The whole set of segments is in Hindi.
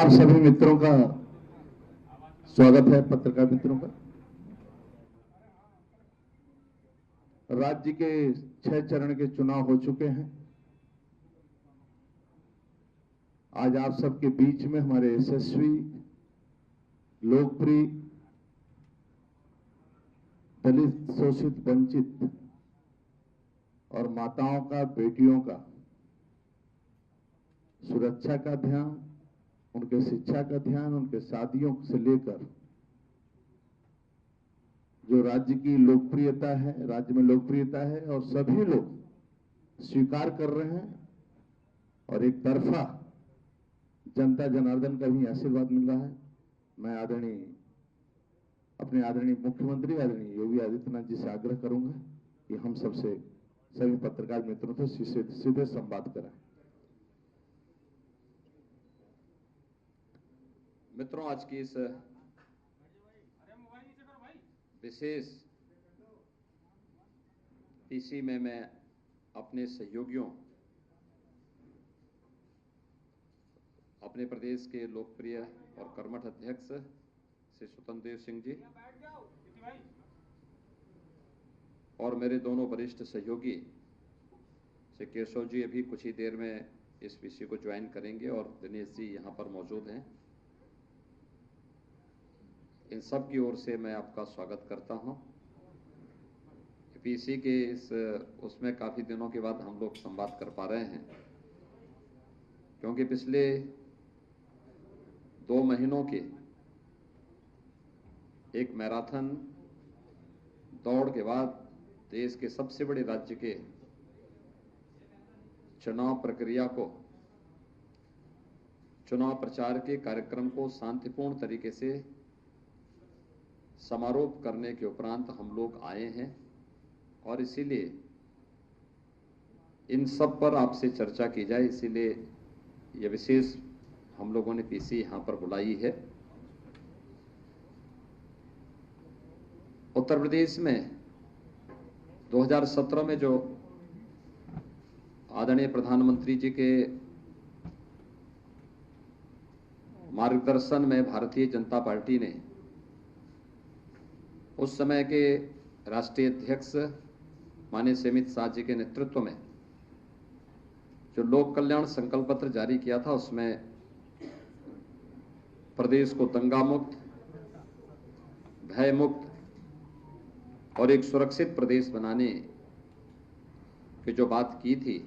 आप सभी मित्रों का स्वागत है, पत्रकार मित्रों का। राज्य के 6 चरण के चुनाव हो चुके हैं। आज आप सबके बीच में हमारे यशस्वी, लोकप्रिय, दलित, शोषित, वंचित और माताओं का, बेटियों का सुरक्षा का ध्यान, उनके शिक्षा का ध्यान, उनके शादियों से लेकर जो राज्य की लोकप्रियता है, राज्य में लोकप्रियता है और सभी लोग स्वीकार कर रहे हैं और एक तरफा जनता जनार्दन का भी आशीर्वाद मिल रहा है। मैं अपने आदरणीय मुख्यमंत्री आदरणीय योगी आदित्यनाथ जी से आग्रह करूंगा कि हम सबसे, सभी पत्रकार मित्रों से सीधे संवाद करें। मित्रों, आज की इस विशेष पीसी में मैं अपने सहयोगियों, अपने प्रदेश के लोकप्रिय और कर्मठ अध्यक्ष श्री स्वतंत्र देव सिंह जी और मेरे दोनों वरिष्ठ सहयोगी श्री केशव जी अभी कुछ ही देर में इस पीसी को ज्वाइन करेंगे और दिनेश जी यहाँ पर मौजूद हैं। इन सब की ओर से मैं आपका स्वागत करता हूं। पीसी के उसमें काफी दिनों के बाद हम लोग संवाद कर पा रहे हैं, क्योंकि पिछले 2 महीनों के एक मैराथन दौड़ के बाद देश के सबसे बड़े राज्य के चुनाव प्रक्रिया को, चुनाव प्रचार के कार्यक्रम को शांतिपूर्ण तरीके से समारोह करने के उपरांत हम लोग आए हैं और इसीलिए इन सब पर आपसे चर्चा की जाए, इसीलिए यह विशेष हम लोगों ने पीसी यहां पर बुलाई है। उत्तर प्रदेश में 2017 में जो आदरणीय प्रधानमंत्री जी के मार्गदर्शन में भारतीय जनता पार्टी ने उस समय के राष्ट्रीय अध्यक्ष माननीय श्री अमित शाह जी के नेतृत्व में जो लोक कल्याण संकल्प पत्र जारी किया था, उसमें प्रदेश को दंगा मुक्त, भय मुक्त और एक सुरक्षित प्रदेश बनाने की जो बात की थी,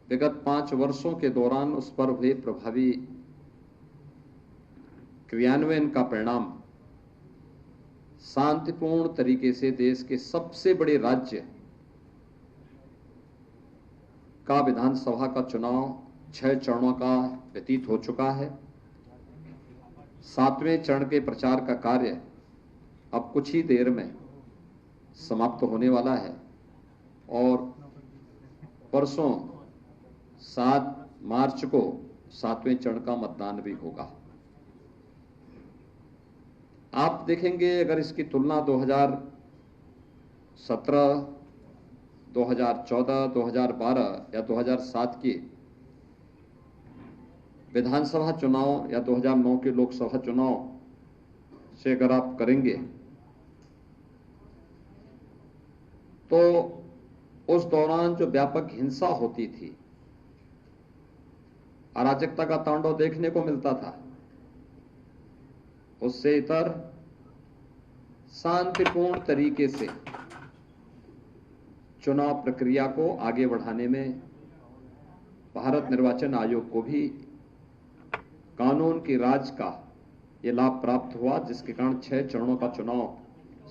विगत 5 वर्षों के दौरान उस पर हुए प्रभावी क्रियान्वयन का परिणाम शांतिपूर्ण तरीके से देश के सबसे बड़े राज्य का विधानसभा का चुनाव 6 चरणों का व्यतीत हो चुका है। 7वें चरण के प्रचार का कार्य अब कुछ ही देर में समाप्त होने वाला है और परसों 7 मार्च को 7वें चरण का मतदान भी होगा। आप देखेंगे, अगर इसकी तुलना 2017, 2014, 2012 या 2007 के विधानसभा चुनाव या 2009 के लोकसभा चुनाव से अगर आप करेंगे तो उस दौरान जो व्यापक हिंसा होती थी, अराजकता का तांडव देखने को मिलता था, उससे इतर शांतिपूर्ण तरीके से चुनाव प्रक्रिया को आगे बढ़ाने में भारत निर्वाचन आयोग को भी कानून की राज का ये लाभ प्राप्त हुआ, जिसके कारण 6 चरणों का चुनाव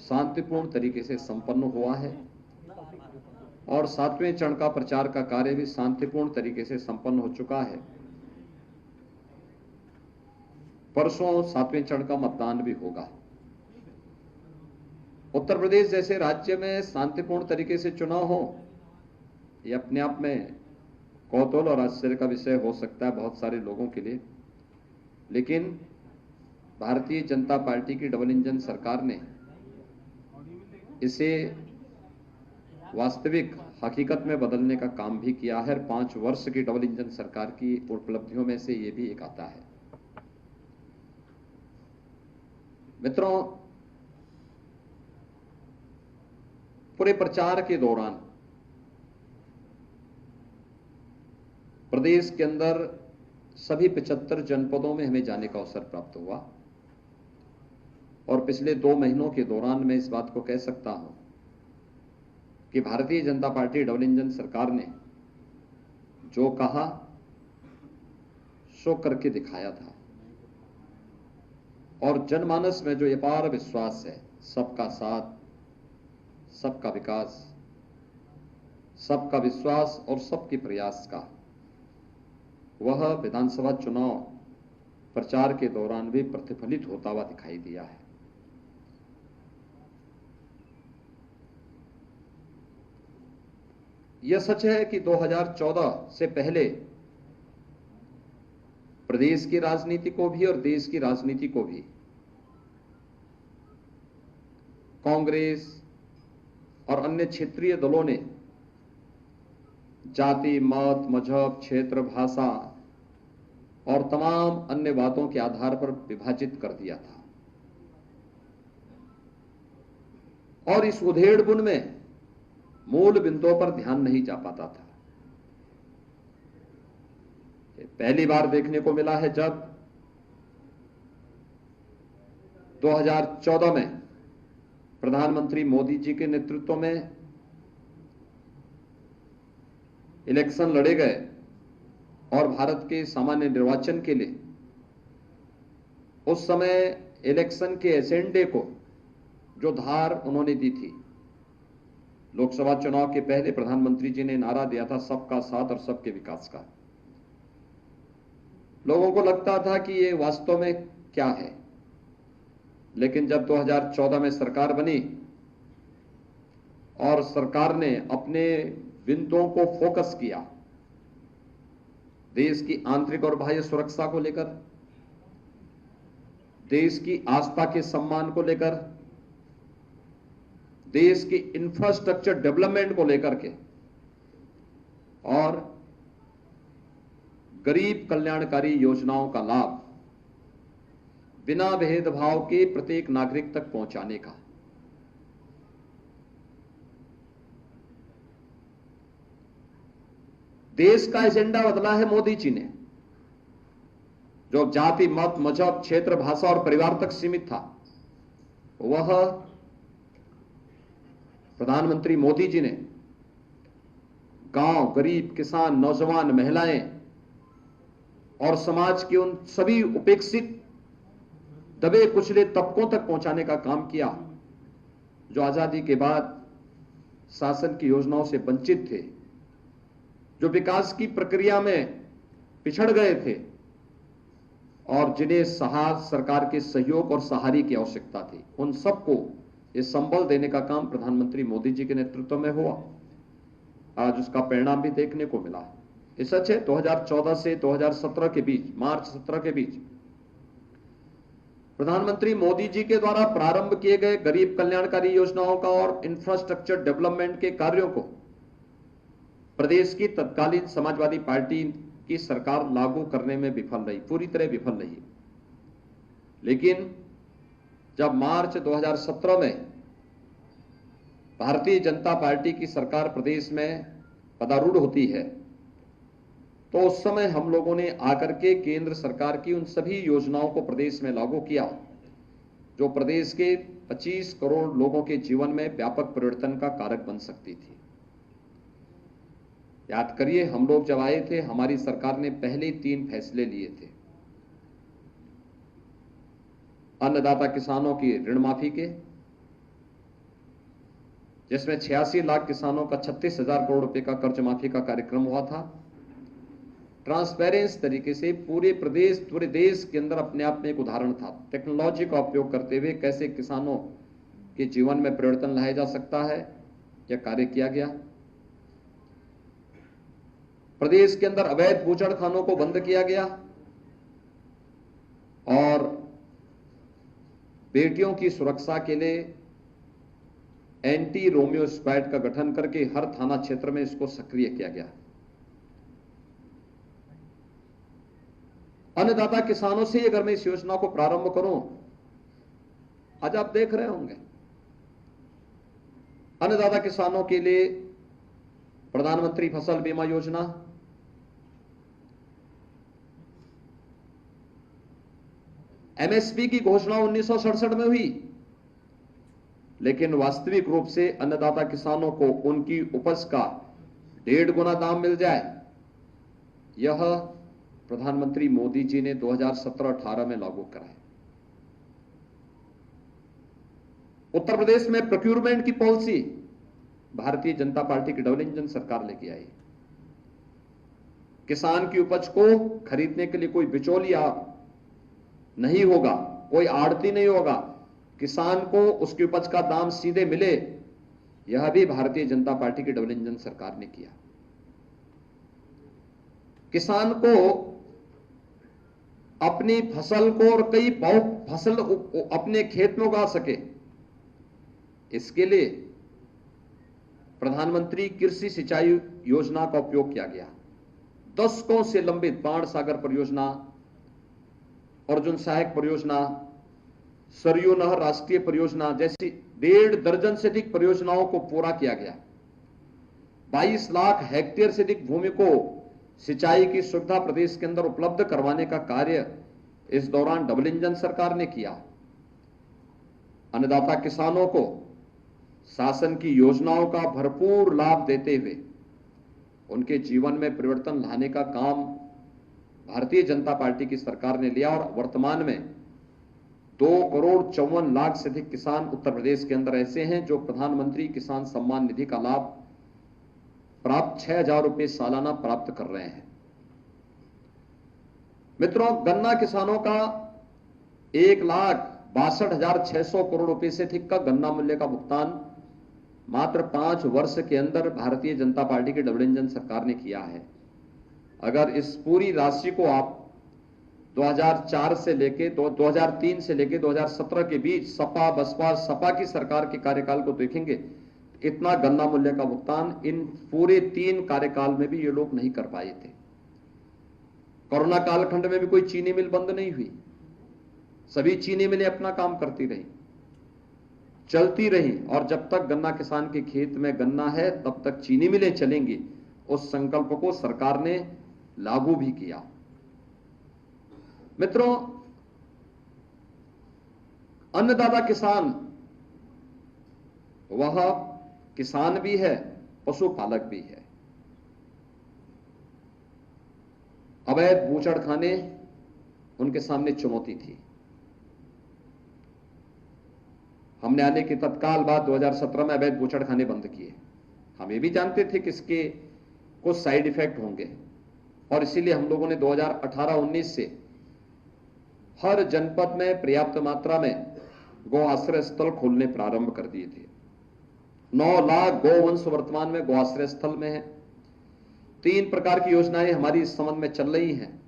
शांतिपूर्ण तरीके से संपन्न हुआ है और 7वें चरण का प्रचार का कार्य भी शांतिपूर्ण तरीके से संपन्न हो चुका है। परसों 7वें चरण का मतदान भी होगा। उत्तर प्रदेश जैसे राज्य में शांतिपूर्ण तरीके से चुनाव हो, यह अपने आप में कौतूहल और आश्चर्य का विषय हो सकता है बहुत सारे लोगों के लिए, लेकिन भारतीय जनता पार्टी की डबल इंजन सरकार ने इसे वास्तविक हकीकत में बदलने का काम भी किया है। 5 वर्ष की डबल इंजन सरकार की उपलब्धियों में से ये भी एक आता है। मित्रों, पूरे प्रचार के दौरान प्रदेश के अंदर सभी 75 जनपदों में हमें जाने का अवसर प्राप्त हुआ और पिछले 2 महीनों के दौरान मैं इस बात को कह सकता हूं कि Bharatiya Janata party double engine सरकार ने जो कहा सो करके दिखाया था और जनमानस में जो अपार विश्वास है, सबका साथ, सबका विकास, सबका विश्वास और सबके प्रयास का, वह विधानसभा चुनाव प्रचार के दौरान भी प्रतिफलित होता हुआ दिखाई दिया है। यह सच है कि 2014 से पहले प्रदेश की राजनीति को भी और देश की राजनीति को भी कांग्रेस और अन्य क्षेत्रीय दलों ने जाति, मत, मजहब, क्षेत्र, भाषा और तमाम अन्य बातों के आधार पर विभाजित कर दिया था और इस उधेड़बुन में मूल बिंदुओं पर ध्यान नहीं जा पाता था। पहली बार देखने को मिला है जब 2014 में प्रधानमंत्री मोदी जी के नेतृत्व में इलेक्शन लड़े गए और भारत के सामान्य निर्वाचन के लिए उस समय इलेक्शन के एजेंडे को जो धार उन्होंने दी थी, लोकसभा चुनाव के पहले प्रधानमंत्री जी ने नारा दिया था सबका साथ और सबके विकास का। लोगों को लगता था कि ये वास्तव में क्या है, लेकिन जब 2014 में सरकार बनी और सरकार ने अपने बिंदुओं को फोकस किया देश की आंतरिक और बाह्य सुरक्षा को लेकर, देश की आस्था के सम्मान को लेकर, देश की इंफ्रास्ट्रक्चर डेवलपमेंट को लेकर के और गरीब कल्याणकारी योजनाओं का लाभ बिना भेदभाव के प्रत्येक नागरिक तक पहुंचाने का, देश का एजेंडा बदला है मोदी जी ने। जो जाति, मत, मजहब, क्षेत्र, भाषा और परिवार तक सीमित था, वह प्रधानमंत्री मोदी जी ने गांव, गरीब, किसान, नौजवान, महिलाएं और समाज के उन सभी उपेक्षित, दबे कुचले तबकों तक पहुंचाने का काम किया जो आजादी के बाद शासन की योजनाओं से वंचित थे, जो विकास की प्रक्रिया में पिछड़ गए थे और जिन्हें सरकार के सहयोग और सहारे की आवश्यकता थी, उन सबको ये संबल देने का काम प्रधानमंत्री मोदी जी के नेतृत्व में हुआ। आज उसका परिणाम भी देखने को मिला। ये सच है 2014 से 2017 के बीच, मार्च 17 के बीच प्रधानमंत्री मोदी जी के द्वारा प्रारंभ किए गए गरीब कल्याणकारी योजनाओं का और इंफ्रास्ट्रक्चर डेवलपमेंट के कार्यों को प्रदेश की तत्कालीन समाजवादी पार्टी की सरकार लागू करने में विफल रही, पूरी तरह विफल रही। लेकिन जब मार्च 2017 में भारतीय जनता पार्टी की सरकार प्रदेश में पदारूढ़ होती है, तो उस समय हम लोगों ने आकर के केंद्र सरकार की उन सभी योजनाओं को प्रदेश में लागू किया जो प्रदेश के 25 करोड़ लोगों के जीवन में व्यापक परिवर्तन का कारक बन सकती थी। याद करिए, हम लोग जब आए थे, हमारी सरकार ने पहले 3 फैसले लिए थे। अन्नदाता किसानों की ऋण माफी के, जिसमें 86 लाख किसानों का 36,000 करोड़ रुपए का कर्ज माफी का कार्यक्रम हुआ था। ट्रांसपेरेंस तरीके से पूरे देश के अंदर अपने आप में एक उदाहरण था। टेक्नोलॉजी का उपयोग करते हुए कैसे किसानों के जीवन में परिवर्तन लाया जा सकता है, यह कार्य किया गया। प्रदेश के अंदर अवैध बूचड़खानों को बंद किया गया और बेटियों की सुरक्षा के लिए एंटी रोमियो स्क्वाड का गठन करके हर थाना क्षेत्र में इसको सक्रिय किया गया। अन्नदाता किसानों से अगर मैं इस योजना को प्रारंभ करूं, आज आप देख रहे होंगे अन्नदाता किसानों के लिए प्रधानमंत्री फसल बीमा योजना, एमएसपी की घोषणा 1967 में हुई, लेकिन वास्तविक रूप से अन्नदाता किसानों को उनकी उपज का 1.5 गुना दाम मिल जाए, यह प्रधानमंत्री मोदी जी ने 2017-18 में लागू कराया। उत्तर प्रदेश में प्रोक्यूरमेंट की पॉलिसी भारतीय जनता पार्टी की डबल इंजन सरकार लेके आई। किसान की उपज को खरीदने के लिए कोई बिचौलिया नहीं होगा, कोई आड़ती नहीं होगा, किसान को उसकी उपज का दाम सीधे मिले, यह भी भारतीय जनता पार्टी की डबल इंजन सरकार ने किया। किसान को अपनी फसल को और कई फसल अपने खेत में उगा सके, इसके लिए प्रधानमंत्री कृषि सिंचाई योजना का उपयोग किया गया। दशकों से लंबित बाण सागर परियोजना, अर्जुन सहायक परियोजना, सरयू नहर राष्ट्रीय परियोजना जैसी 1.5 दर्जन से अधिक परियोजनाओं को पूरा किया गया। 22 लाख हेक्टेयर से अधिक भूमि को सिंचाई की सुविधा प्रदेश के अंदर उपलब्ध करवाने का कार्य इस दौरान डबल इंजन सरकार ने किया। अन्नदाता किसानों को शासन की योजनाओं का भरपूर लाभ देते हुए उनके जीवन में परिवर्तन लाने का काम भारतीय जनता पार्टी की सरकार ने लिया और वर्तमान में 2,54,00,000 से अधिक किसान उत्तर प्रदेश के अंदर ऐसे हैं जो प्रधानमंत्री किसान सम्मान निधि का लाभ प्राप्त 6,000 रुपए सालाना प्राप्त कर रहे हैं। मित्रों, गन्ना किसानों का 1,62,600 करोड़ रुपए से अधिक का गन्ना मूल्य का भुगतान मात्र 5 वर्ष के अंदर भारतीय जनता पार्टी की डबल इंजन सरकार ने किया है। अगर इस पूरी राशि को आप 2004 से लेके 2003 से लेके 2017 के बीच सपा बसपा सपा की सरकार के कार्यकाल को देखेंगे, इतना गन्ना मूल्य का भुगतान इन पूरे 3 कार्यकाल में भी ये लोग नहीं कर पाए थे। कोरोना कालखंड में भी कोई चीनी मिल बंद नहीं हुई, सभी चीनी मिलें अपना काम करती रही, चलती रही, और जब तक गन्ना किसान के खेत में गन्ना है तब तक चीनी मिलें चलेंगी। उस संकल्प को सरकार ने लागू भी किया। मित्रों, अन्नदाता किसान वह किसान भी है, पशुपालक भी है। अवैध बूचड़खाने उनके सामने चुनौती थी। हमने आने के तत्काल बाद 2017 में अवैध बूचड़खाने बंद किए। हम ये भी जानते थे कि इसके कुछ साइड इफेक्ट होंगे और इसीलिए हम लोगों ने 2018-19 से हर जनपद में पर्याप्त मात्रा में गौ आश्रय स्थल खोलने प्रारंभ कर दिए थे। 9 लाख गौवंश वर्तमान में गौ आश्रय स्थल में है। 3 प्रकार की योजनाएं हमारी इस संबंध में चल रही हैं।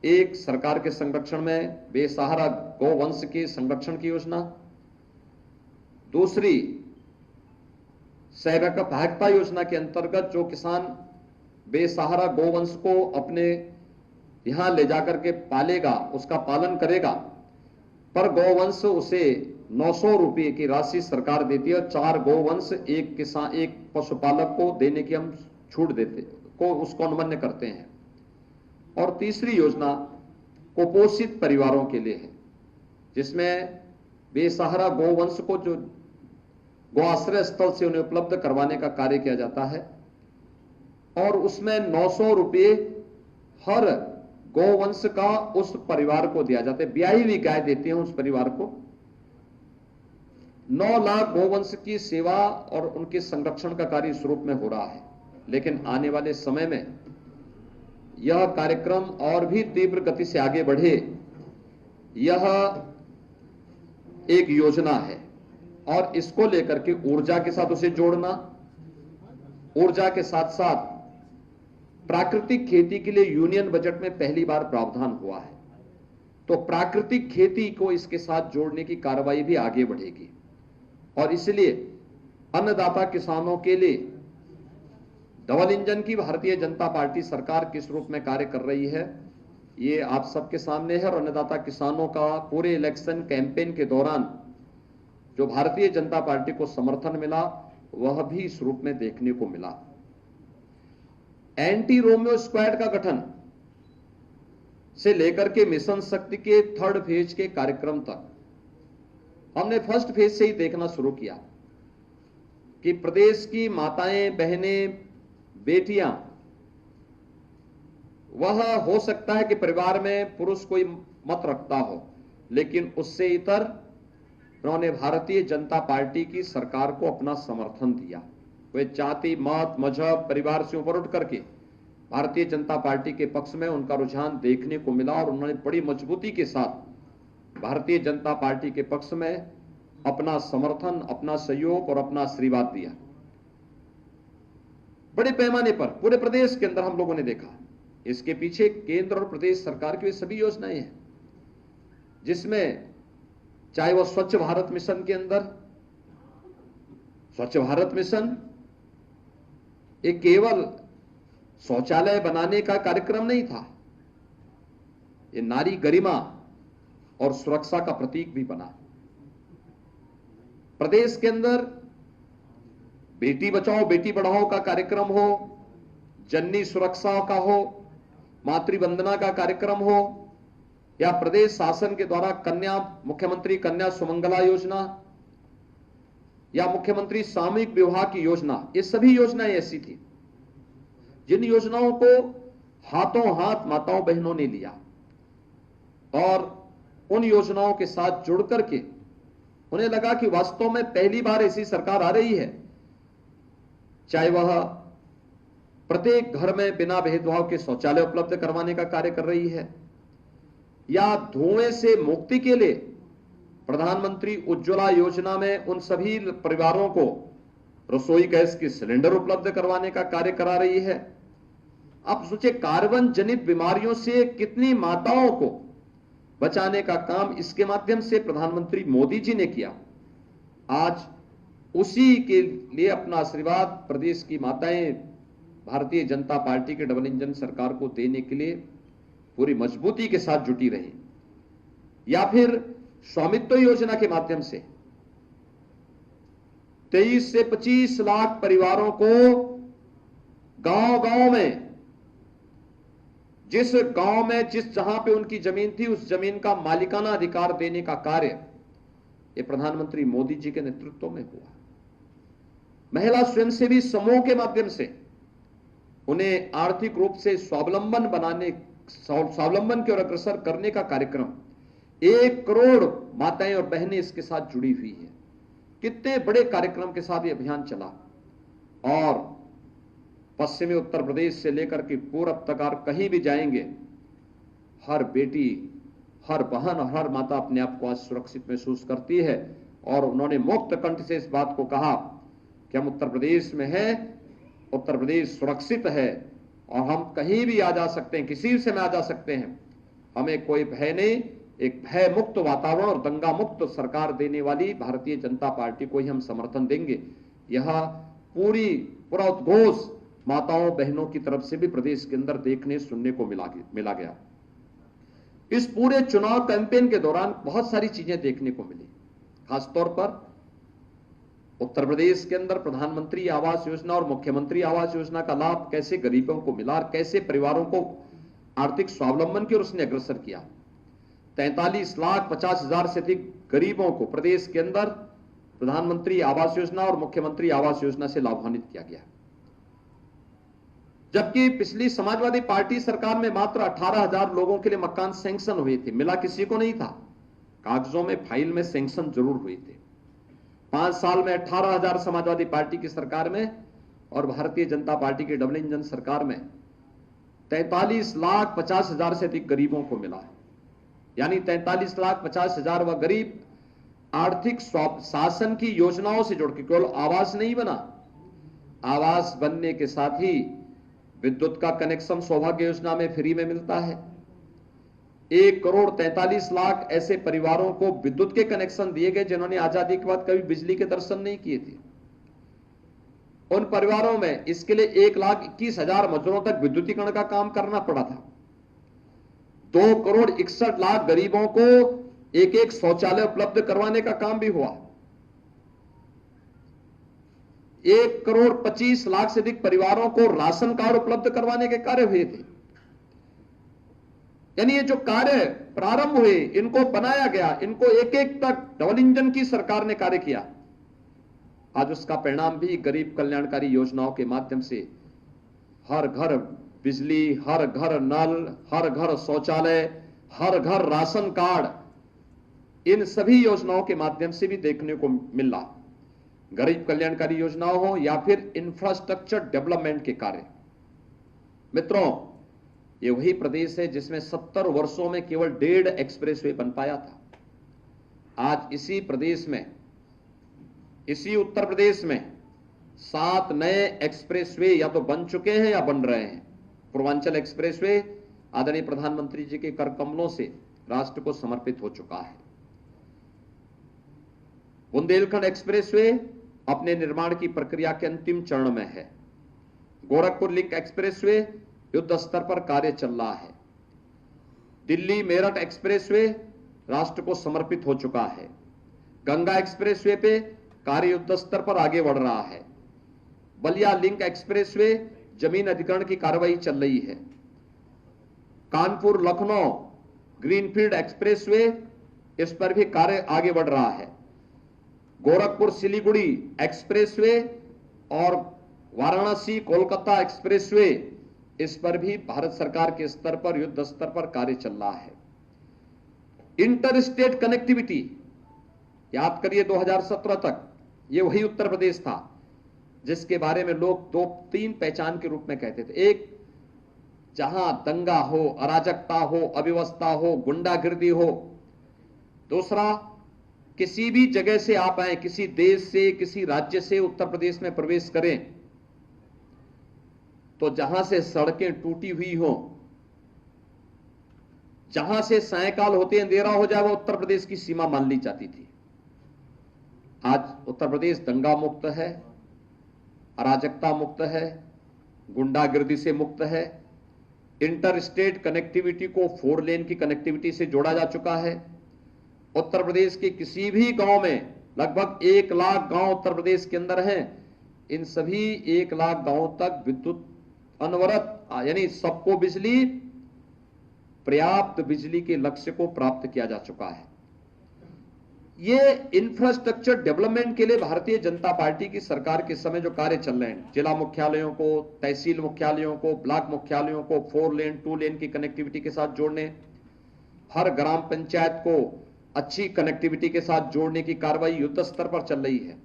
एक, सरकार के संरक्षण में बेसहारा गौवंश के संरक्षण की योजना। दूसरी, सेवक भागता योजना के अंतर्गत जो किसान बेसहारा गौवंश को अपने यहां ले जाकर के पालेगा, उसका पालन करेगा, पर गौवंश उसे 900 रुपये की राशि सरकार देती है और 4 गौवंश एक पशुपालक को देने की हम छूट देते को उसको अनुमन्य करते हैं। और तीसरी योजना कुपोषित परिवारों के लिए है, जिसमें बेसहारा गौवंश को जो गौ आश्रय स्थल से उन्हें उपलब्ध करवाने का कार्य किया जाता है और उसमें 900 रुपये हर गौवंश का उस परिवार को दिया जाता है। ब्याही हुई गाय देते हैं उस परिवार को। 9 लाख गौवंश की सेवा और उनके संरक्षण का कार्य इस रूप में हो रहा है। लेकिन आने वाले समय में यह कार्यक्रम और भी तीव्र गति से आगे बढ़े, यह एक योजना है और इसको लेकर के ऊर्जा के साथ उसे जोड़ना, ऊर्जा के साथ साथ प्राकृतिक खेती के लिए यूनियन बजट में पहली बार प्रावधान हुआ है, तो प्राकृतिक खेती को इसके साथ जोड़ने की कार्रवाई भी आगे बढ़ेगी। और इसलिए अन्नदाता किसानों के लिए डबल इंजन की भारतीय जनता पार्टी सरकार किस रूप में कार्य कर रही है, ये आप सबके सामने है। और अन्नदाता किसानों का पूरे इलेक्शन कैंपेन के दौरान जो भारतीय जनता पार्टी को समर्थन मिला, वह भी इस रूप में देखने को मिला। एंटी रोमियो स्क्वाड का गठन से लेकर के मिशन शक्ति के 3rd फेज के कार्यक्रम तक हमने 1st फेज से ही देखना शुरू किया कि प्रदेश की माताएं, बहनें, बेटियां, वह हो सकता है कि परिवार में पुरुष कोई मत रखता हो, लेकिन उससे इतर उन्होंने भारतीय जनता पार्टी की सरकार को अपना समर्थन दिया। वे जाति, मत, मजहब, परिवार से ऊपर उठ करके भारतीय जनता पार्टी के पक्ष में उनका रुझान देखने को मिला और उन्होंने बड़ी मजबूती के साथ भारतीय जनता पार्टी के पक्ष में अपना समर्थन, अपना सहयोग और अपना आशीर्वाद दिया। बड़े पैमाने पर पूरे प्रदेश के अंदर हम लोगों ने देखा। इसके पीछे केंद्र और प्रदेश सरकार की सभी योजनाएं हैं, जिसमें चाहे वह स्वच्छ भारत मिशन के अंदर, स्वच्छ भारत मिशन एक केवल शौचालय बनाने का कार्यक्रम नहीं था, ये नारी गरिमा और सुरक्षा का प्रतीक भी बना। प्रदेश के अंदर बेटी बचाओ बेटी पढ़ाओ का कार्यक्रम हो, जननी सुरक्षा का हो, मातृवंदना का कार्यक्रम हो, या प्रदेश शासन के द्वारा मुख्यमंत्री कन्या सुमंगला योजना या मुख्यमंत्री सामूहिक विवाह की योजना, ये सभी योजनाएं ऐसी थी जिन योजनाओं को हाथों हाथ माताओं बहनों ने लिया और उन योजनाओं के साथ जुड़ करके उन्हें लगा कि वास्तव में पहली बार ऐसी सरकार आ रही है, चाहे वह प्रत्येक घर में बिना भेदभाव के शौचालय उपलब्ध करवाने का कार्य कर रही है, या धुएं से मुक्ति के लिए प्रधानमंत्री उज्ज्वला योजना में उन सभी परिवारों को रसोई गैस की सिलेंडर उपलब्ध करवाने का कार्य करा रही है। आप सोचिए, कार्बन जनित बीमारियों से कितनी माताओं को बचाने का काम इसके माध्यम से प्रधानमंत्री मोदी जी ने किया। आज उसी के लिए अपना आशीर्वाद प्रदेश की माताएं भारतीय जनता पार्टी के डबल इंजन सरकार को देने के लिए पूरी मजबूती के साथ जुटी रही। या फिर स्वामित्व योजना के माध्यम से 23 से 25 लाख परिवारों को गांव-गांव में, जिस गांव में जहां पे उनकी जमीन थी, उस जमीन का मालिकाना अधिकार देने का कार्य ये प्रधानमंत्री मोदी जी के नेतृत्व में हुआ। महिला स्वयंसेवी समूह के माध्यम से उन्हें आर्थिक रूप से स्वावलंबन की ओर अग्रसर करने का कार्यक्रम, 1 करोड़ माताएं और बहनें इसके साथ जुड़ी हुई है। कितने बड़े कार्यक्रम के साथ ये अभियान चला और पश्चिमी उत्तर प्रदेश से लेकर के पूरब तक कहीं भी जाएंगे, हर बेटी, हर बहन और हर माता अपने आप को आज सुरक्षित महसूस करती है। और उन्होंने मुक्त कंठ से इस बात को कहा कि हम उत्तर प्रदेश में हैं, उत्तर प्रदेश सुरक्षित है और हम कहीं भी आ जा सकते हैं, किसी से में आ जा सकते हैं, हमें कोई भय नहीं। एक भय मुक्त वातावरण और दंगा मुक्त सरकार देने वाली भारतीय जनता पार्टी को ही हम समर्थन देंगे। यह पूरा उद्घोष माताओं बहनों की तरफ से भी प्रदेश के अंदर देखने सुनने को मिला गया। इस पूरे चुनाव कैंपेन के दौरान बहुत सारी चीजें देखने को मिली। खासतौर पर उत्तर प्रदेश के अंदर प्रधानमंत्री आवास योजना और मुख्यमंत्री आवास योजना का लाभ कैसे गरीबों को मिला और कैसे परिवारों को आर्थिक स्वावलंबन की ओर उसने अग्रसर किया। 43,50,000 से अधिक गरीबों को प्रदेश के अंदर प्रधानमंत्री आवास योजना और मुख्यमंत्री आवास योजना से लाभान्वित किया गया। जबकि पिछली समाजवादी पार्टी सरकार में मात्र 18,000 लोगों के लिए मकान सैंक्शन हुए थे, मिला किसी को नहीं था। कागजों में, फाइल में सैंक्शन जरूर हुए थे। 5 साल में 18,000 समाजवादी पार्टी की सरकार में और भारतीय जनता पार्टी की डबल इंजन सरकार में 43,50,000 से अधिक गरीबों को मिला। यानी 43,50,000 वह गरीब आर्थिक शासन की योजनाओं से जुड़ के, केवल आवास नहीं बना, आवास बनने के साथ ही विद्युत का कनेक्शन सौभाग्य योजना में फ्री में मिलता है। 1 करोड़ 43 लाख ऐसे परिवारों को विद्युत के कनेक्शन दिए गए जिन्होंने आजादी के बाद कभी बिजली के दर्शन नहीं किए थे। उन परिवारों में इसके लिए 1,21,000 मजदूरों तक विद्युतीकरण का काम करना पड़ा था। 2,61,00,000 गरीबों को एक एक शौचालय उपलब्ध करवाने का काम भी हुआ। 1,25,00,000 से अधिक परिवारों को राशन कार्ड उपलब्ध करवाने के कार्य हुए थे। यानी ये जो कार्य प्रारंभ हुए, इनको बनाया गया, इनको एक एक तक डबल इंजन की सरकार ने कार्य किया। आज उसका परिणाम भी गरीब कल्याणकारी योजनाओं के माध्यम से हर घर बिजली, हर घर नल, हर घर शौचालय, हर घर राशन कार्ड, इन सभी योजनाओं के माध्यम से भी देखने को मिल रहा। गरीब कल्याणकारी योजनाओं हो या फिर इंफ्रास्ट्रक्चर डेवलपमेंट के कार्य। मित्रों, ये वही प्रदेश है जिसमें 70 वर्षों में केवल 1.5 एक्सप्रेसवे बन पाया था। आज इसी प्रदेश में, इसी उत्तर प्रदेश में 7 नए एक्सप्रेसवे या तो बन चुके हैं या बन रहे हैं। पूर्वांचल एक्सप्रेसवे आदरणीय प्रधानमंत्री जी के कर कमलों से राष्ट्र को समर्पित हो चुका है। बुंदेलखंड एक्सप्रेसवे अपने निर्माण की प्रक्रिया के अंतिम चरण में है। गोरखपुर लिंक एक्सप्रेसवे युद्ध स्तर पर कार्य चल रहा है। दिल्ली मेरठ एक्सप्रेसवे राष्ट्र को समर्पित हो चुका है। गंगा एक्सप्रेसवे पे कार्य युद्ध स्तर पर आगे बढ़ रहा है। बलिया लिंक एक्सप्रेसवे जमीन अधिग्रहण की कार्रवाई चल रही है। कानपुर लखनऊ ग्रीनफील्ड एक्सप्रेसवे, इस पर भी कार्य आगे बढ़ रहा है। गोरखपुर सिलीगुड़ी एक्सप्रेसवे और वाराणसी कोलकाता एक्सप्रेसवे, इस पर भी भारत सरकार के स्तर पर, युद्ध स्तर पर कार्य चल रहा है। इंटर स्टेट कनेक्टिविटी, याद करिए 2017 तक ये वही उत्तर प्रदेश था जिसके बारे में लोग 2-3 पहचान के रूप में कहते थे। एक, जहां दंगा हो, अराजकता हो, अव्यवस्था हो, गुंडागिर्दी हो। दूसरा, किसी भी जगह से आप आए, किसी देश से, किसी राज्य से उत्तर प्रदेश में प्रवेश करें तो जहां से सड़कें टूटी हुई हो, जहां से सायंकाल होते अंधेरा हो जाए, वो उत्तर प्रदेश की सीमा मान ली जाती थी। आज उत्तर प्रदेश दंगा मुक्त है, अराजकता मुक्त है, गुंडागिर्दी से मुक्त है। इंटर स्टेट कनेक्टिविटी को 4 लेन की कनेक्टिविटी से जोड़ा जा चुका है। उत्तर प्रदेश के किसी भी गांव में, लगभग 1 लाख गांव उत्तर प्रदेश के अंदर हैं, इन सभी 1 लाख गांवों तक विद्युत अनवरत, यानी सबको बिजली, पर्याप्त बिजली के लक्ष्य को प्राप्त किया जा चुका है। ये इंफ्रास्ट्रक्चर डेवलपमेंट के लिए भारतीय जनता पार्टी की सरकार के समय जो कार्य चल रहे हैं, जिला मुख्यालयों को, तहसील मुख्यालयों को, ब्लॉक मुख्यालयों को 4 लेन 2 लेन की कनेक्टिविटी के साथ जोड़ने, हर ग्राम पंचायत को अच्छी कनेक्टिविटी के साथ जोड़ने की कार्रवाई युद्ध स्तर पर चल रही है।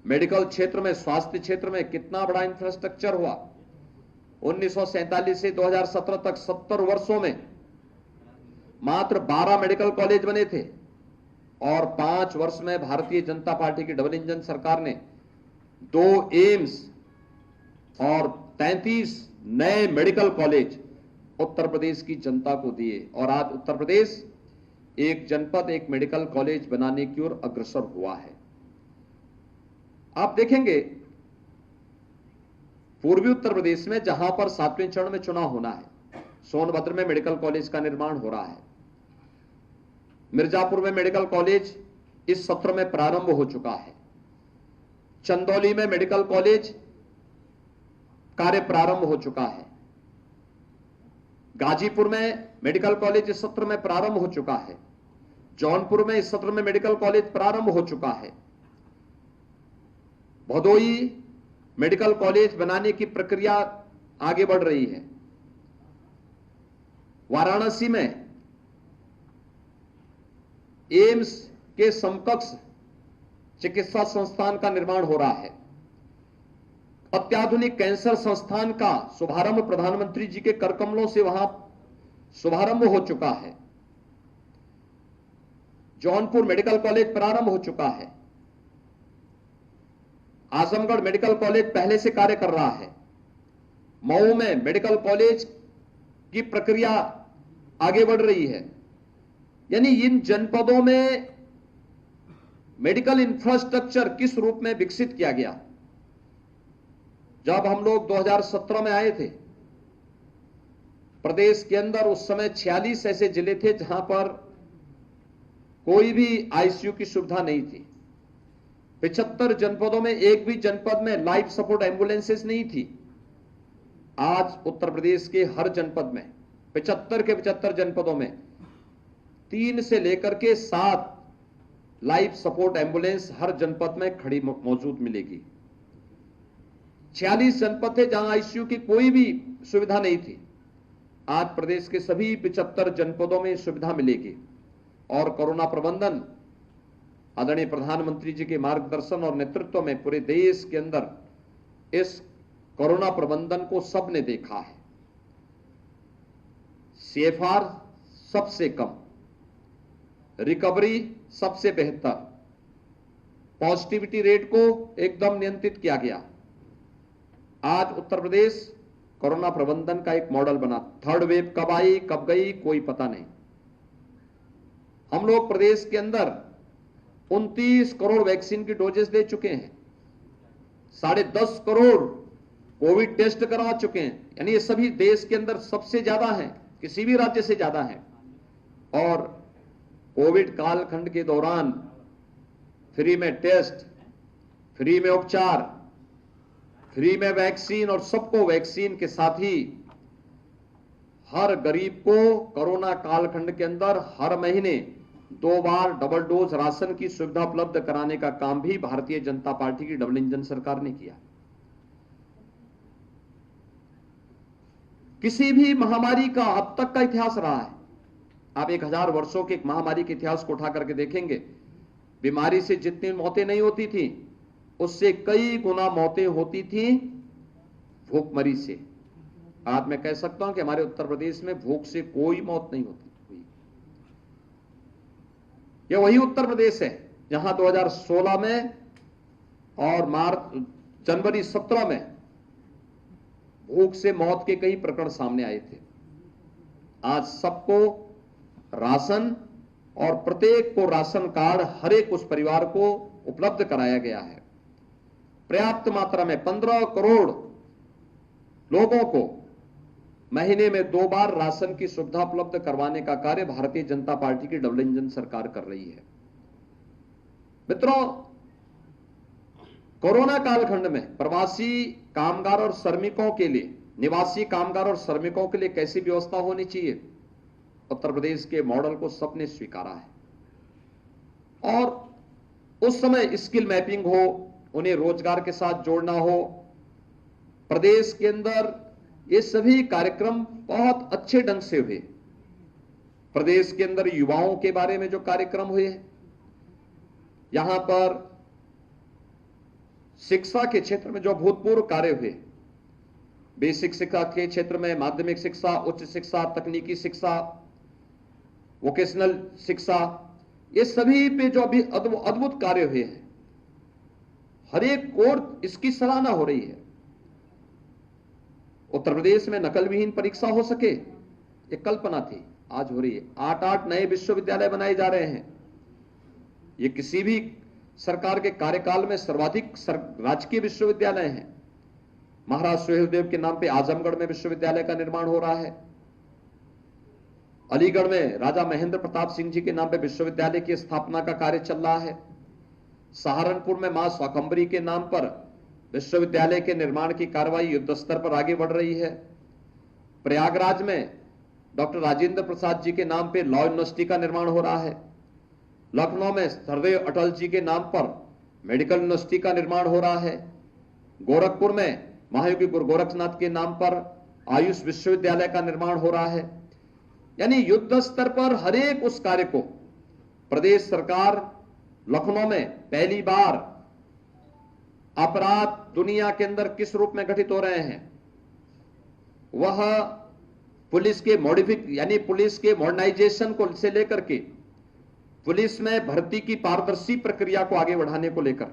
मेडिकल क्षेत्र में, स्वास्थ्य क्षेत्र में कितना बड़ा इंफ्रास्ट्रक्चर हुआ। 1947 से 2017 तक 70 वर्षों में मात्र 12 मेडिकल कॉलेज बने थे और 5 वर्ष में भारतीय जनता पार्टी की डबल इंजन सरकार ने 2 एम्स और 33 नए मेडिकल कॉलेज उत्तर प्रदेश की जनता को दिए और आज उत्तर प्रदेश एक जनपद एक मेडिकल कॉलेज बनाने की ओर अग्रसर हुआ है। आप देखेंगे पूर्वी उत्तर प्रदेश में, जहां पर 7वें चरण में चुनाव होना है, सोनभद्र में मेडिकल कॉलेज का निर्माण हो रहा है। मिर्जापुर में मेडिकल कॉलेज इस सत्र में प्रारंभ हो चुका है। चंदौली में मेडिकल कॉलेज कार्य प्रारंभ हो चुका है। गाजीपुर में मेडिकल कॉलेज इस सत्र में प्रारंभ हो चुका है। जौनपुर में इस सत्र में मेडिकल कॉलेज प्रारंभ हो चुका है। भदोई मेडिकल कॉलेज बनाने की प्रक्रिया आगे बढ़ रही है। वाराणसी में एम्स के समकक्ष चिकित्सा संस्थान का निर्माण हो रहा है। अत्याधुनिक कैंसर संस्थान का शुभारंभ प्रधानमंत्री जी के करकमलों से वहां शुभारंभ हो चुका है। जौनपुर मेडिकल कॉलेज प्रारंभ हो चुका है। आजमगढ़ मेडिकल कॉलेज पहले से कार्य कर रहा है। मऊ में मेडिकल कॉलेज की प्रक्रिया आगे बढ़ रही है। यानी इन जनपदों में मेडिकल इंफ्रास्ट्रक्चर किस रूप में विकसित किया गया, जब हम लोग 2017 में आए थे, प्रदेश के अंदर उस समय 46 ऐसे जिले थे जहां पर कोई भी आईसीयू की सुविधा नहीं थी। 75 जनपदों में एक भी जनपद में लाइफ सपोर्ट एम्बुलेंसेस नहीं थी। आज उत्तर प्रदेश के हर जनपद में 75 के 75 जनपदों में 3 से लेकर के 7 लाइफ सपोर्ट एम्बुलेंस हर जनपद में खड़ी मौजूद मिलेगी। 46 जनपद थे जहां आईसीयू की कोई भी सुविधा नहीं थी। आज प्रदेश के सभी 75 जनपदों में सुविधा मिलेगी और कोरोना प्रबंधन आदरणीय प्रधानमंत्री जी के मार्गदर्शन और नेतृत्व में पूरे देश के अंदर इस कोरोना प्रबंधन को सबने देखा है। सीएफआर सबसे कम, रिकवरी सबसे बेहतर, पॉजिटिविटी रेट को एकदम नियंत्रित किया गया। आज उत्तर प्रदेश कोरोना प्रबंधन का एक मॉडल बना। थर्ड वेव कब आई कब गई कोई पता नहीं। हम लोग प्रदेश के अंदर 29 करोड़ वैक्सीन की डोजेस दे चुके हैं, 10.5 करोड़ कोविड टेस्ट करवा चुके हैं। यानी ये सभी देश के अंदर सबसे ज्यादा है, किसी भी राज्य से ज्यादा है। और कोविड कालखंड के दौरान फ्री में टेस्ट, फ्री में उपचार, फ्री में वैक्सीन और सबको वैक्सीन के साथ ही हर गरीब को कोरोना कालखंड के अंदर हर महीने 2 बार डबल डोज राशन की सुविधा उपलब्ध कराने का काम भी भारतीय जनता पार्टी की डबल इंजन सरकार ने किया। किसी भी महामारी का अब तक का इतिहास रहा है। आप 1000 वर्षों के एक महामारी के इतिहास को उठा करके देखेंगे, बीमारी से जितनी मौतें नहीं होती थी उससे कई गुना मौतें होती थी भूखमरी से। आज मैं कह सकता हूं कि हमारे उत्तर प्रदेश में भूख से कोई मौत नहीं होती। यह वही उत्तर प्रदेश है जहां 2016 में और जनवरी 17 में भूख से मौत के कई प्रकरण सामने आए थे। आज सबको राशन और प्रत्येक को राशन कार्ड हर एक उस परिवार को उपलब्ध कराया गया है। पर्याप्त मात्रा में 15 करोड़ लोगों को महीने में 2 बार राशन की सुविधा उपलब्ध करवाने का कार्य भारतीय जनता पार्टी की डबल इंजन सरकार कर रही है। मित्रों, कोरोना कालखंड में प्रवासी कामगार और श्रमिकों के लिए, निवासी कामगार और श्रमिकों के लिए कैसी व्यवस्था होनी चाहिए, उत्तर प्रदेश के मॉडल को सबने स्वीकारा है। और उस समय स्किल मैपिंग हो, उन्हें रोजगार के साथ जोड़ना हो, प्रदेश के अंदर ये सभी कार्यक्रम बहुत अच्छे ढंग से हुए। प्रदेश के अंदर युवाओं के बारे में जो कार्यक्रम हुए, यहां पर शिक्षा के क्षेत्र में जो अभूतपूर्व कार्य हुए, बेसिक शिक्षा के क्षेत्र में, माध्यमिक शिक्षा, उच्च शिक्षा, तकनीकी शिक्षा, वोकेशनल शिक्षा, ये सभी पे जो अभी अद्भुत कार्य हुए हैं, हर एक ओर इसकी सराहना हो रही है। उत्तर प्रदेश में नकल विहीन परीक्षा हो सके, एक कल्पना थी, आज हो रही है। 8 नए विश्वविद्यालय बनाए जा रहे हैं। ये किसी भी सरकार के कार्यकाल में सर्वाधिक राजकीय विश्वविद्यालय हैं। महाराज सुहेलदेव के नाम पे आजमगढ़ में विश्वविद्यालय का निर्माण हो रहा है। अलीगढ़ में राजा महेंद्र प्रताप सिंह जी के नाम पे विश्वविद्यालय की स्थापना का कार्य चल रहा है। सहारनपुर में मां स्वाकंबरी के नाम पर विश्वविद्यालय के निर्माण की कार्रवाई युद्ध स्तर पर आगे बढ़ रही है। प्रयागराज में डॉक्टर राजेंद्र प्रसाद जी के नाम पे लॉ यूनिवर्सिटी का निर्माण हो रहा है। लखनऊ में सरदेव अटल जी के नाम पर मेडिकल यूनिवर्सिटी का निर्माण हो रहा है। गोरखपुर में महायोगी गुरु गोरखनाथ के नाम पर आयुष विश्वविद्यालय का निर्माण हो रहा है। यानी युद्ध स्तर पर हर एक उस कार्य को प्रदेश सरकार, लखनऊ में पहली बार अपराध दुनिया के अंदर किस रूप में घटित हो रहे हैं, वह पुलिस के यानी पुलिस के मॉडर्नाइजेशन को से लेकर के पुलिस में भर्ती की पारदर्शी प्रक्रिया को आगे बढ़ाने को लेकर,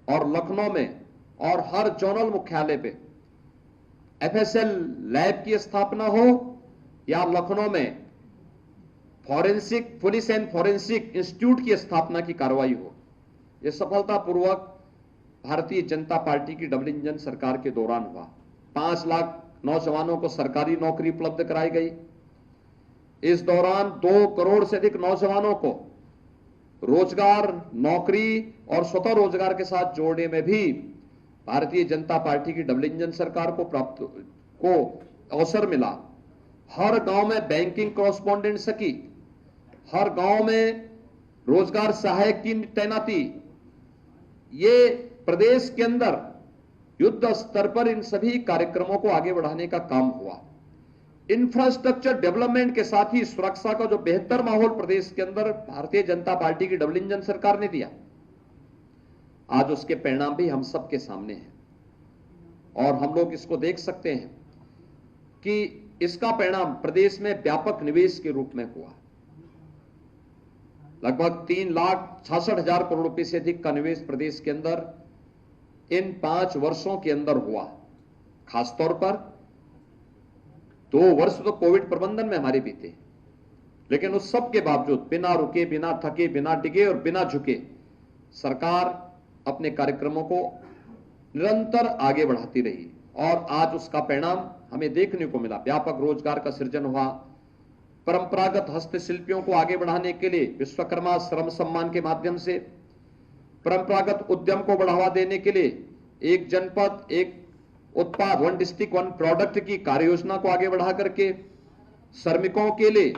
और लखनऊ में और हर जोनल मुख्यालय पे एफएसएल लैब की स्थापना हो या लखनऊ में forensic police and forensic institute की स्थापना की कार्रवाई हो, यह सफलतापूर्वक भारतीय जनता पार्टी की डबल इंजन सरकार के दौरान हुआ। 5 लाख नौजवानों को सरकारी नौकरी उपलब्ध कराई गई। इस दौरान 2 करोड़ से अधिक नौजवानों को रोजगार, नौकरी और स्वतः रोजगार के साथ जोड़ने में भी भारतीय जनता पार्टी की डबल इंजन सरकार को अवसर मिला। हर गांव में बैंकिंग कॉरेस्पॉन्डेंट सखी, हर गांव में रोजगार सहायक की तैनाती, ये प्रदेश के अंदर युद्ध स्तर पर इन सभी कार्यक्रमों को आगे बढ़ाने का काम हुआ। इंफ्रास्ट्रक्चर डेवलपमेंट के साथ ही सुरक्षा का जो बेहतर माहौल प्रदेश के अंदर भारतीय जनता पार्टी की डबल इंजन सरकार ने दिया, आज उसके परिणाम भी हम सबके सामने हैं और हम लोग इसको देख सकते हैं कि इसका परिणाम प्रदेश में व्यापक निवेश के रूप में हुआ। लगभग 3,66,000 करोड़ रुपए से अधिक का निवेश प्रदेश के अंदर इन 5 वर्षों के अंदर हुआ। खासतौर पर 2 वर्ष तो कोविड प्रबंधन में हमारे बीते, लेकिन उस सब के बावजूद बिना रुके, बिना थके, बिना डिगे और बिना झुके सरकार अपने कार्यक्रमों को निरंतर आगे बढ़ाती रही और आज उसका परिणाम हमें देखने को मिला। व्यापक रोजगार का सृजन हुआ। परंपरागत हस्तशिल्पियों को आगे बढ़ाने के लिए विश्वकर्मा श्रम सम्मान के माध्यम से, परंपरागत उद्यम को बढ़ावा देने के लिए एक जनपद एक उत्पाद, 1 डिस्ट्रिक्ट 1 प्रोडक्ट की कार्य योजना को आगे बढ़ा करके श्रमिकों के लिए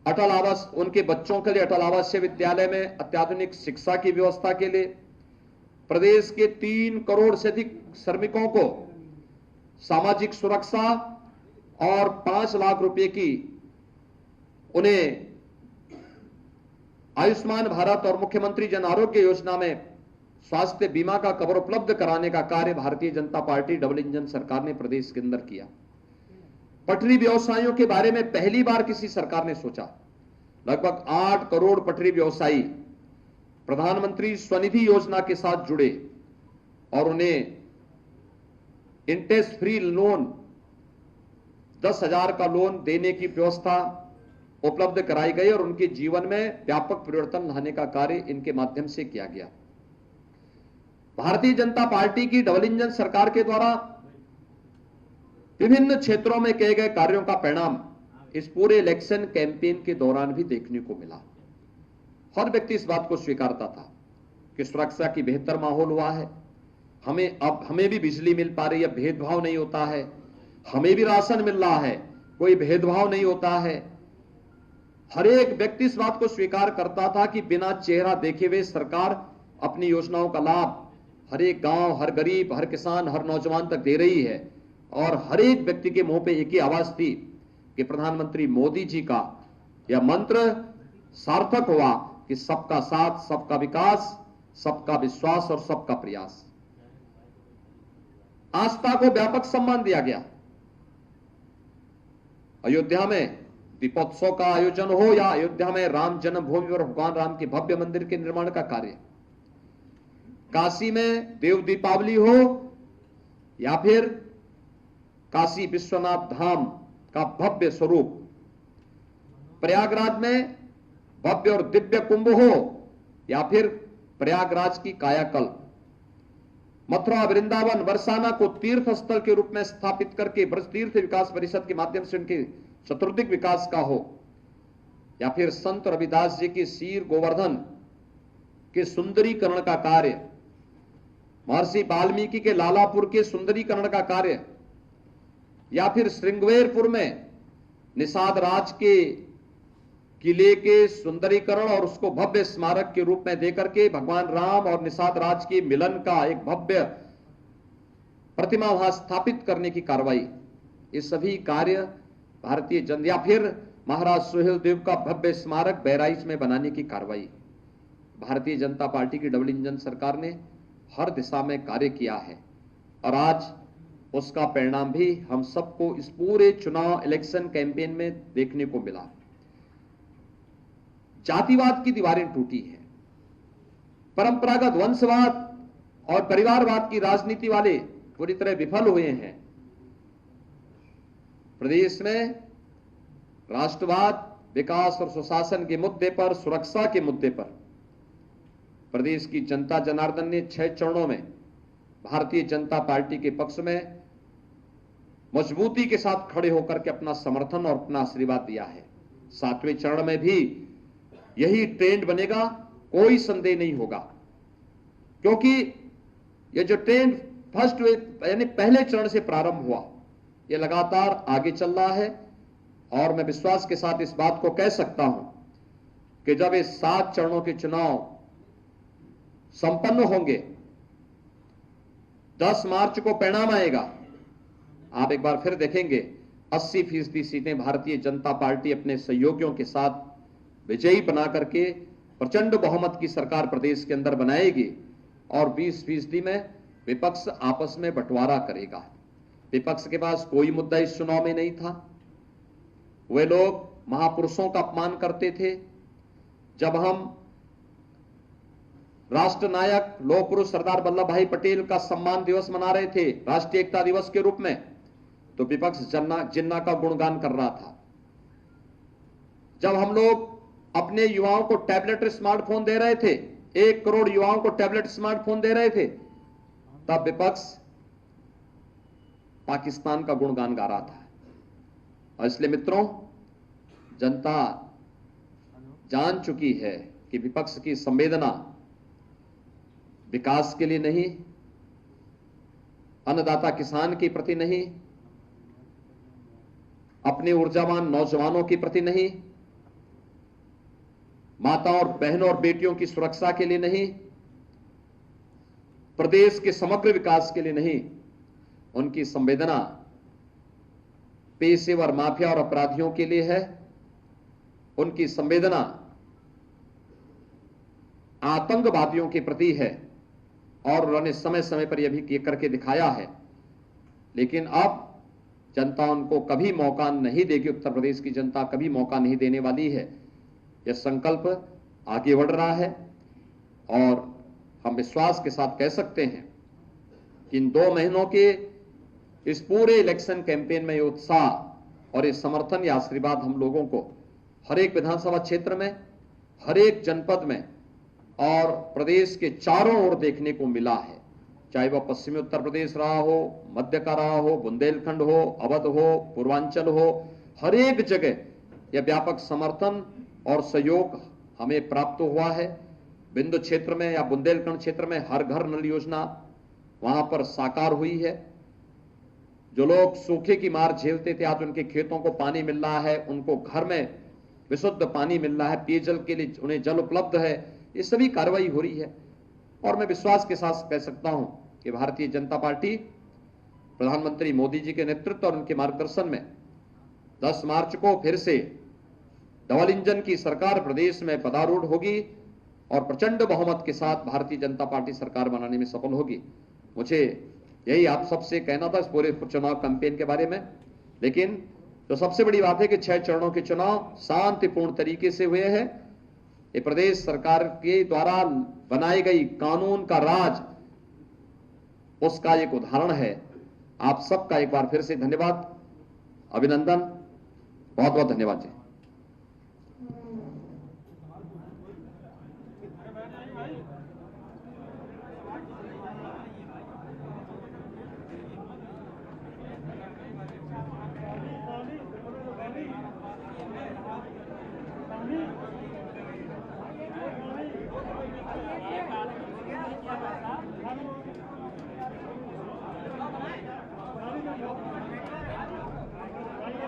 अटल आवास, उनके बच्चों के लिए अटल आवासीय विद्यालय में अत्याधुनिक शिक्षा की व्यवस्था के लिए प्रदेश के 3 करोड़ से अधिक श्रमिकों को सामाजिक सुरक्षा और 5 लाख रुपए की उन्हें आयुष्मान भारत और मुख्यमंत्री जन आरोग्य योजना में स्वास्थ्य बीमा का कवर उपलब्ध कराने का कार्य Bharatiya Janata party double engine सरकार ने प्रदेश के अंदर किया। पटरी व्यवसायियों के बारे में पहली बार किसी सरकार ने सोचा। लगभग 8 करोड़ पटरी व्यवसायी प्रधानमंत्री स्वनिधि योजना के साथ जुड़े और उन्हें इंटरेस्ट फ्री लोन 10,000 का लोन देने की व्यवस्था उपलब्ध कराई गई और उनके जीवन में व्यापक परिवर्तन लाने का कार्य इनके माध्यम से किया गया। भारतीय जनता पार्टी की डबल इंजन सरकार के द्वारा विभिन्न क्षेत्रों में किए गए कार्यों का परिणाम इस पूरे इलेक्शन कैंपेन के दौरान भी देखने को मिला। हर व्यक्ति इस बात को स्वीकारता था कि सुरक्षा की बेहतर माहौल हुआ है, हमें भी बिजली मिल पा रही है, भेदभाव नहीं होता है, हमें भी राशन मिल रहा है, कोई भेदभाव नहीं होता है। हर एक व्यक्ति इस बात को स्वीकार करता था कि बिना चेहरा देखे हुए सरकार अपनी योजनाओं का लाभ हर एक गांव, हर गरीब, हर किसान, हर नौजवान तक दे रही है और हर एक व्यक्ति के मुंह पे एक ही आवाज थी कि प्रधानमंत्री मोदी जी का यह मंत्र सार्थक हुआ कि सबका साथ, सबका विकास, सबका विश्वास और सबका प्रयास। आस्था को व्यापक सम्मान दिया गया। अयोध्या में दीपोत्सव का आयोजन हो या अयोध्या में राम जन्मभूमि पर भगवान राम के भव्य मंदिर के निर्माण का कार्य, काशी में देव दीपावली हो या फिर काशी विश्वनाथ धाम का भव्य स्वरूप, प्रयागराज में भव्य और दिव्य कुंभ हो या फिर प्रयागराज की कायाकल्प, मथुरा, वृंदावन, बरसाना को तीर्थ स्थल के रूप में स्थापित करके ब्रज तीर्थ विकास परिषद के माध्यम से उनके चतुर्दिक विकास का हो या फिर संत रविदास जी के शीर गोवर्धन के सुंदरीकरण का कार्य, महर्षि वाल्मीकि के लालापुर के सुंदरीकरण का कार्य या फिर श्रृंगवेरपुर में निषाद राज के किले के सुंदरीकरण और उसको भव्य स्मारक के रूप में देकर के भगवान राम और निषाद राज के मिलन का एक भव्य प्रतिमा वहां स्थापित करने की कार्रवाई, ये सभी कार्य भारतीय जन या फिर महाराज सुहेल देव का भव्य स्मारक बहराइच में बनाने की कार्रवाई, भारतीय जनता पार्टी की डबल इंजन सरकार ने हर दिशा में कार्य किया है और आज उसका परिणाम भी हम सबको इस पूरे चुनाव इलेक्शन कैंपेन में देखने को मिला। जातिवाद की दीवारें टूटी है, परंपरागत वंशवाद और परिवारवाद की राजनीति वाले पूरी तरह विफल हुए हैं। प्रदेश में राष्ट्रवाद, विकास और सुशासन के मुद्दे पर, सुरक्षा के मुद्दे पर प्रदेश की जनता जनार्दन ने 6 चरणों में भारतीय जनता पार्टी के पक्ष में मजबूती के साथ खड़े होकर के अपना समर्थन और अपना आशीर्वाद दिया है। 7वें चरण में भी यही ट्रेंड बनेगा, कोई संदेह नहीं होगा, क्योंकि यह जो ट्रेंड फर्स्ट यानी पहले चरण से प्रारंभ हुआ, यह लगातार आगे चल रहा है। और मैं विश्वास के साथ इस बात को कह सकता हूं कि जब ये 7 चरणों के चुनाव संपन्न होंगे, 10 मार्च को परिणाम आएगा, आप एक बार फिर देखेंगे 80% सीटें भारतीय जनता पार्टी अपने सहयोगियों के साथ विजयी बना करके प्रचंड बहुमत की सरकार प्रदेश के अंदर बनाएगी और 20% में विपक्ष आपस में बंटवारा करेगा। विपक्ष के पास कोई मुद्दा इस चुनाव में नहीं था। वे लोग महापुरुषों का अपमान करते थे। जब हम राष्ट्र नायक लौह पुरुष सरदार वल्लभ भाई पटेल का सम्मान दिवस मना रहे थे राष्ट्रीय एकता दिवस के रूप में, तो विपक्ष जिन्ना का गुणगान कर रहा था। जब हम लोग अपने युवाओं को टैबलेट स्मार्टफोन दे रहे थे, 1 करोड़ युवाओं को टैबलेट स्मार्टफोन दे रहे थे, तब विपक्ष पाकिस्तान का गुणगान गा रहा था। और इसलिए मित्रों, जनता जान चुकी है कि विपक्ष की संवेदना विकास के लिए नहीं, अन्नदाता किसान के प्रति नहीं, अपने ऊर्जावान नौजवानों के प्रति नहीं, माताओं और बहनों और बेटियों की सुरक्षा के लिए नहीं, प्रदेश के समग्र विकास के लिए नहीं, उनकी संवेदना पेशेवर माफिया और अपराधियों के लिए है। उनकी संवेदना आतंकवादियों के प्रति है और उन्होंने समय समय पर यह भी करके दिखाया है। लेकिन अब जनता उनको कभी मौका नहीं देगी, उत्तर प्रदेश की जनता कभी मौका नहीं देने वाली है। यह संकल्प आगे बढ़ रहा है और हम विश्वास के साथ कह सकते हैं कि इन 2 महीनों के इस पूरे इलेक्शन कैंपेन में ये उत्साह और ये समर्थन या आशीर्वाद हम लोगों को हर एक विधानसभा क्षेत्र में, हर एक जनपद में और प्रदेश के चारों ओर देखने को मिला है। चाहे वह पश्चिमी उत्तर प्रदेश रहा हो, मध्य का रहा हो, बुंदेलखंड हो, अवध हो, पूर्वांचल हो, हर एक जगह यह व्यापक समर्थन और सहयोग हमें प्राप्त हुआ है। बिंदु क्षेत्र में या बुंदेलखंड क्षेत्र में हर घर नल योजना वहां पर साकार हुई है। जो लोग सूखे की मार झेलते थे, आज उनके खेतों को पानी मिल रहा है, उनको घर में विशुद्ध पानी मिल रहा है, पेयजल के लिए उन्हें जल उपलब्ध है। ये सभी कार्रवाई हो रही है और मैं विश्वास के साथ कह सकता हूं कि भारतीय जनता पार्टी प्रधानमंत्री मोदी जी के नेतृत्व और उनके मार्गदर्शन में 10 मार्च को फिर से डबल इंजन की सरकार प्रदेश में पदारूढ़ होगी और प्रचंड बहुमत के साथ भारतीय जनता पार्टी सरकार बनाने में सफल होगी। मुझे यही आप सबसे कहना था इस पूरे चुनाव कैंपेन के बारे में। लेकिन जो सबसे बड़ी बात है कि 6 चरणों के चुनाव शांतिपूर्ण तरीके से हुए हैं। ये प्रदेश सरकार के द्वारा बनाई गई कानून का राज, उसका एक उदाहरण है। आप सबका एक बार फिर से धन्यवाद, अभिनंदन, बहुत बहुत धन्यवाद जी।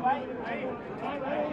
भाई